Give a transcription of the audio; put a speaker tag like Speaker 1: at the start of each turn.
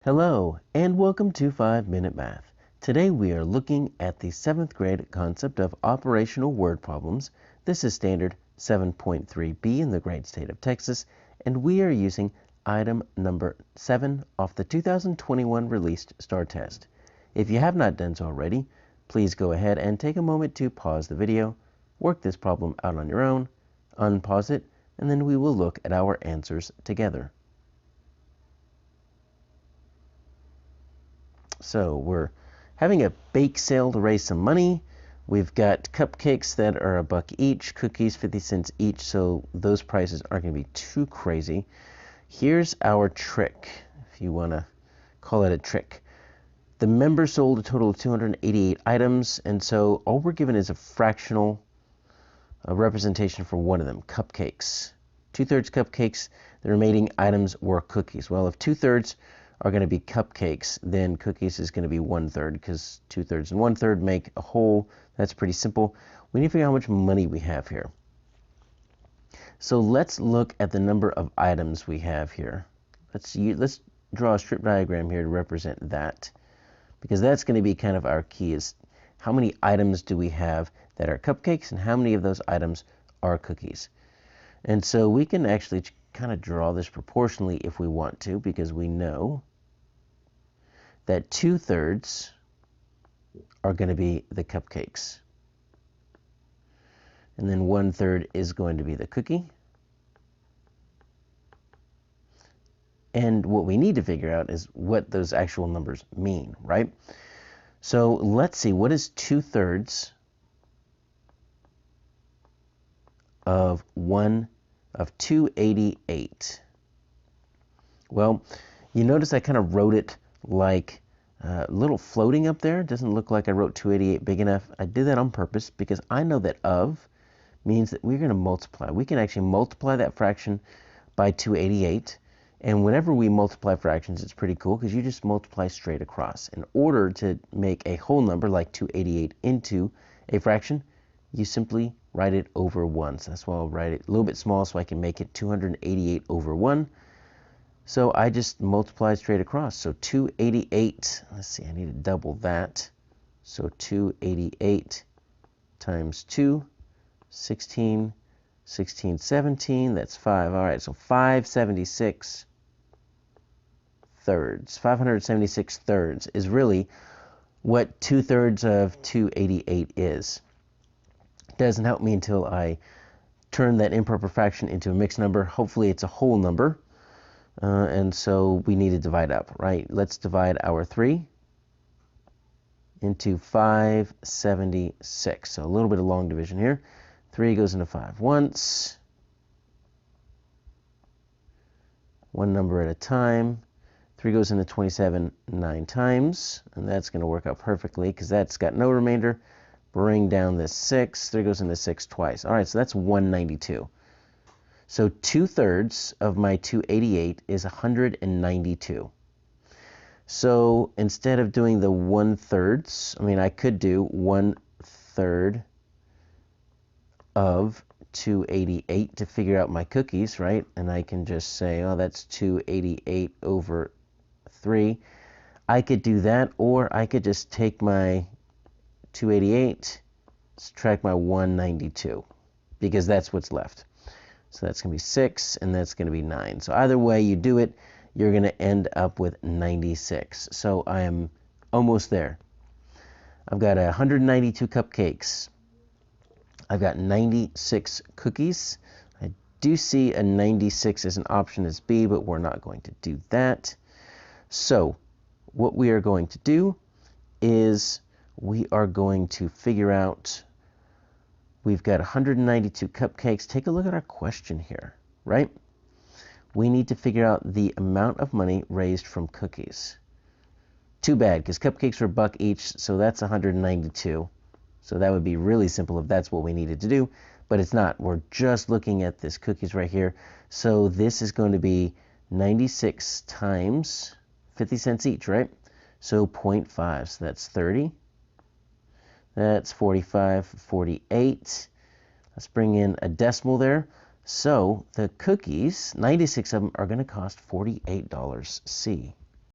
Speaker 1: Hello, and welcome to 5-Minute Math. Today we are looking at the 7th grade concept of operational word problems. This is standard 7.3b in the great state of Texas, and we are using item number 7 off the 2021 released STAAR test. If you have not done so already, please go ahead and take a moment to pause the video, work this problem out on your own, unpause it, and then we will look at our answers together. So we're having a bake sale to raise some money. We've got cupcakes that are $1 each, cookies 50 cents each, so those prices aren't going to be too crazy. Here's our trick, if you want to call it a trick. The members sold a total of 288 items, and so all we're given is a fractional representation for one of them, cupcakes. 2/3 cupcakes, the remaining items were cookies. Well, if 2/3 are going to be cupcakes, then cookies is going to be 1/3, because 2/3 and 1/3 make a whole. That's pretty simple. We need to figure out how much money we have here. So let's look at the number of items we have here. Let's draw a strip diagram here to represent that, because that's going to be kind of our key, is how many items do we have that are cupcakes and how many of those items are cookies. And so we can actually kind of draw this proportionally if we want to, because we know that 2/3 are going to be the cupcakes. And then 1/3 is going to be the cookie. And what we need to figure out is what those actual numbers mean, right? So let's see, what is 2/3 of 288? Well, you notice I kind of wrote it like a little floating up there. It doesn't look like I wrote 288 big enough. I did that on purpose because I know that of means that we're going to multiply. We can actually multiply that fraction by 288. And whenever we multiply fractions, it's pretty cool because you just multiply straight across. In order to make a whole number like 288 into a fraction, you simply write it over 1. So that's why I'll write it a little bit small so I can make it 288 over 1. So I just multiply straight across. So 288, let's see, I need to double that. So 288 times 2, 16, 16, 17, that's 5. All right, so 576 thirds. 576 thirds is really what 2/3 of 288 is. It doesn't help me until I turn that improper fraction into a mixed number. Hopefully it's a whole number. And so we need to divide up, right? Let's divide our 3 into 576. So a little bit of long division here. 3 goes into 5 once. One number at a time. 3 goes into 27 9 times. And that's going to work out perfectly because that's got no remainder. Bring down this 6. 3 goes into 6 twice. All right, so that's 192. So 2/3 of my 288 is 192. So instead of doing the 1/3, I could do 1/3 of 288 to figure out my cookies, right? And I can just say, oh, that's 288 over 3. I could do that, or I could just take my 288, subtract my 192, because that's what's left. So that's going to be 6, and that's going to be 9. So either way you do it, you're going to end up with 96. So I am almost there. I've got 192 cupcakes. I've got 96 cookies. I do see a 96 as an option as B, but we're not going to do that. So what we are going to do is we are going to figure out. We've got 192 cupcakes. Take a look at our question here, right? We need to figure out the amount of money raised from cookies. Too bad, because cupcakes were $1 each, so that's 192. So that would be really simple if that's what we needed to do, but it's not. We're just looking at this cookies right here. So this is going to be 96 times 50 cents each, right? So 0.5, so that's 30. That's 45, 48. Let's bring in a decimal there. So the cookies, 96 of them, are going to cost $48. C.